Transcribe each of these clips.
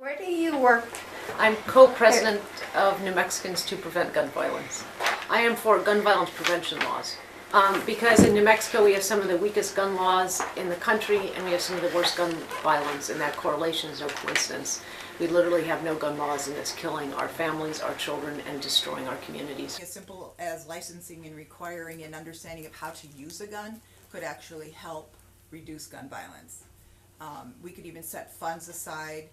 Where do you work? I'm co-president of New Mexicans to Prevent Gun Violence. I am for gun violence prevention laws. Because in New Mexico we have some of the weakest gun laws in the country and we have some of the worst gun violence, and that correlation is no coincidence. We literally have no gun laws and it's killing our families, our children, and destroying our communities. As simple as licensing and requiring an understanding of how to use a gun could actually help reduce gun violence. We could even set funds aside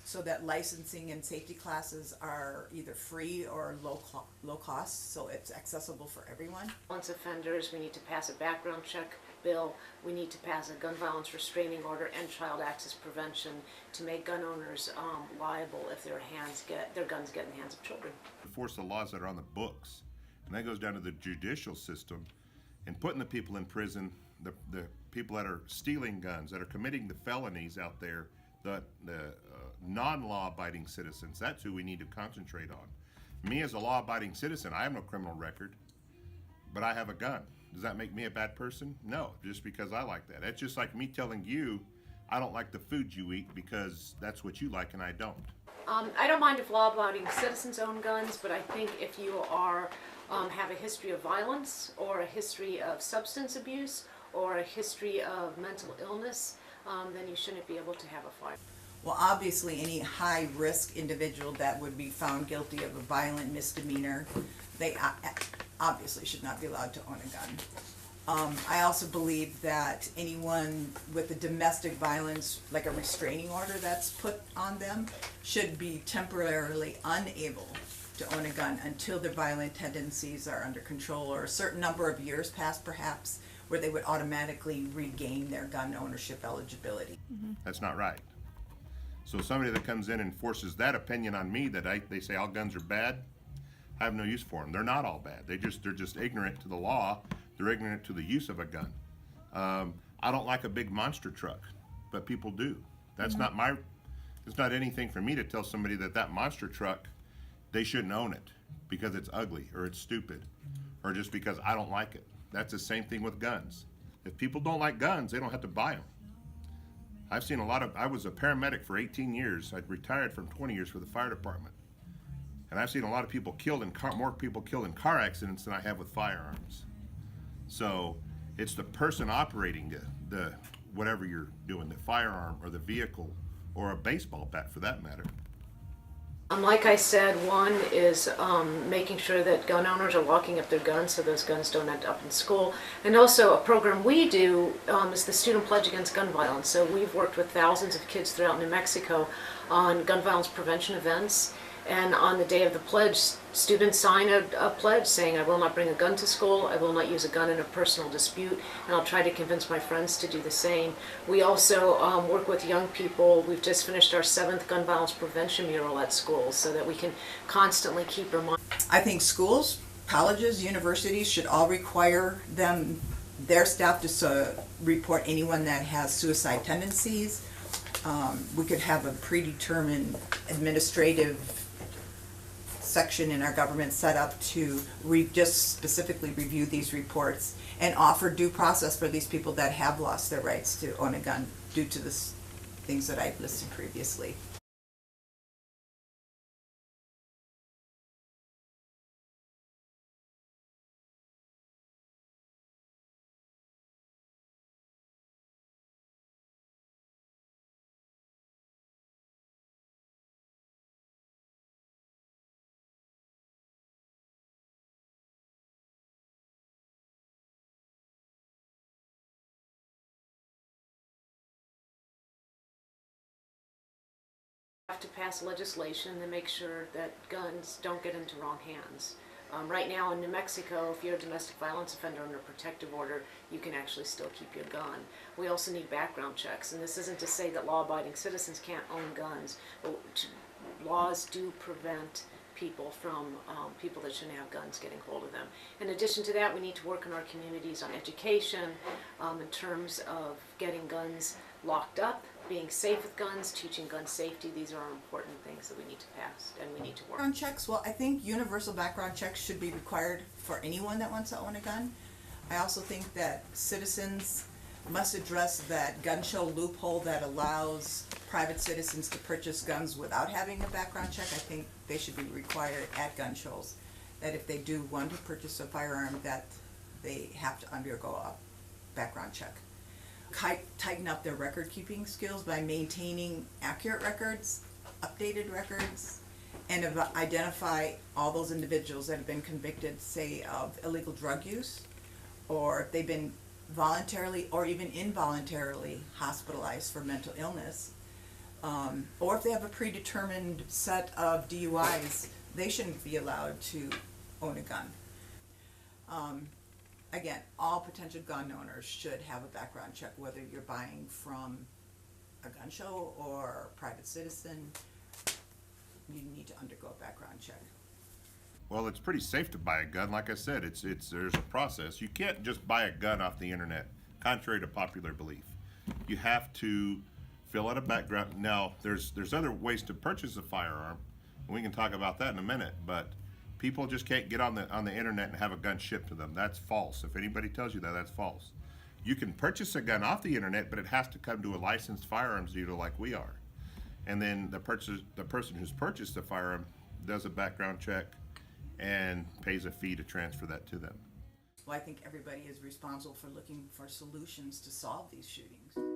so that licensing and safety classes are either free or low cost, so it's accessible for everyone. Violence offenders, we need to pass a background check bill, we need to pass a gun violence restraining order and child access prevention to make gun owners liable if their guns get in the hands of children. Enforce the laws that are on the books, and that goes down to the judicial system and putting the people in prison, the people that are stealing guns, that are committing the felonies out there, the non-law-abiding citizens. That's who we need to concentrate on. Me as a law-abiding citizen, I have no criminal record, but I have a gun. Does that make me a bad person? No, just because I like that. It's just like me telling you I don't like the food you eat because that's what you like and I don't. I don't mind if law-abiding citizens own guns, but I think if you are have a history of violence or a history of substance abuse or a history of mental illness, then you shouldn't be able to have a firearm. Well, obviously, any high-risk individual that would be found guilty of a violent misdemeanor, they obviously should not be allowed to own a gun. I also believe that anyone with a domestic violence, like a restraining order that's put on them, should be temporarily unable to own a gun until their violent tendencies are under control, or a certain number of years pass perhaps, where they would automatically regain their gun ownership eligibility. That's not right. So somebody that comes in and forces that opinion on me that they say all guns are bad, I have no use for them. They're not all bad. They're just ignorant to the law. They're ignorant to the use of a gun. I don't like a big monster truck, but people do. That's not it's not anything for me to tell somebody that monster truck, they shouldn't own it because it's ugly or it's stupid or just because I don't like it. That's the same thing with guns. If people don't like guns, they don't have to buy them. I've seen I was a paramedic for 18 years. I'd retired from 20 years for the fire department. And I've seen a lot of people killed more people killed in car accidents than I have with firearms. So it's the person operating the whatever you're doing, the firearm or the vehicle or a baseball bat for that matter. Like I said, one is making sure that gun owners are locking up their guns so those guns don't end up in school. And also a program we do is the Student Pledge Against Gun Violence. So we've worked with thousands of kids throughout New Mexico on gun violence prevention events. And on the day of the pledge, students sign a pledge saying, I will not bring a gun to school, I will not use a gun in a personal dispute, and I'll try to convince my friends to do the same. We also work with young people. We've just finished our 7th gun violence prevention mural at schools so that we can constantly keep reminding. I think schools, colleges, universities should all require their staff to report anyone that has suicide tendencies. We could have a predetermined administrative section in our government set up to just specifically review these reports and offer due process for these people that have lost their rights to own a gun due to the things that I've listed previously. Have to pass legislation to make sure that guns don't get into wrong hands. Right now in New Mexico, if you're a domestic violence offender under protective order, you can actually still keep your gun. We also need background checks, and this isn't to say that law-abiding citizens can't own guns, but laws do prevent people from people that shouldn't have guns getting hold of them. In addition to that, we need to work in our communities on education in terms of getting guns locked up, being safe with guns, teaching gun safety. These are important things that we need to pass and we need to work. Background checks, well, I think universal background checks should be required for anyone that wants to own a gun. I also think that citizens must address that gun show loophole that allows private citizens to purchase guns without having a background check. I think they should be required at gun shows, that if they do want to purchase a firearm, that they have to undergo a background check. Tighten up their record-keeping skills by maintaining accurate records, updated records, and identify all those individuals that have been convicted, say, of illegal drug use, or if they've been voluntarily or even involuntarily hospitalized for mental illness, or if they have a predetermined set of DUIs, they shouldn't be allowed to own a gun. Again, all potential gun owners should have a background check, whether you're buying from a gun show or a private citizen. You need to undergo a background check. Well, it's pretty safe to buy a gun. Like I said, there's a process. You can't just buy a gun off the internet, contrary to popular belief. You have to fill out a background. Now, there's other ways to purchase a firearm, and we can talk about that in a minute. But people just can't get on the internet and have a gun shipped to them. That's false. If anybody tells you that, that's false. You can purchase a gun off the internet, but it has to come to a licensed firearms dealer like we are. And then the person who's purchased the firearm does a background check and pays a fee to transfer that to them. Well, I think everybody is responsible for looking for solutions to solve these shootings.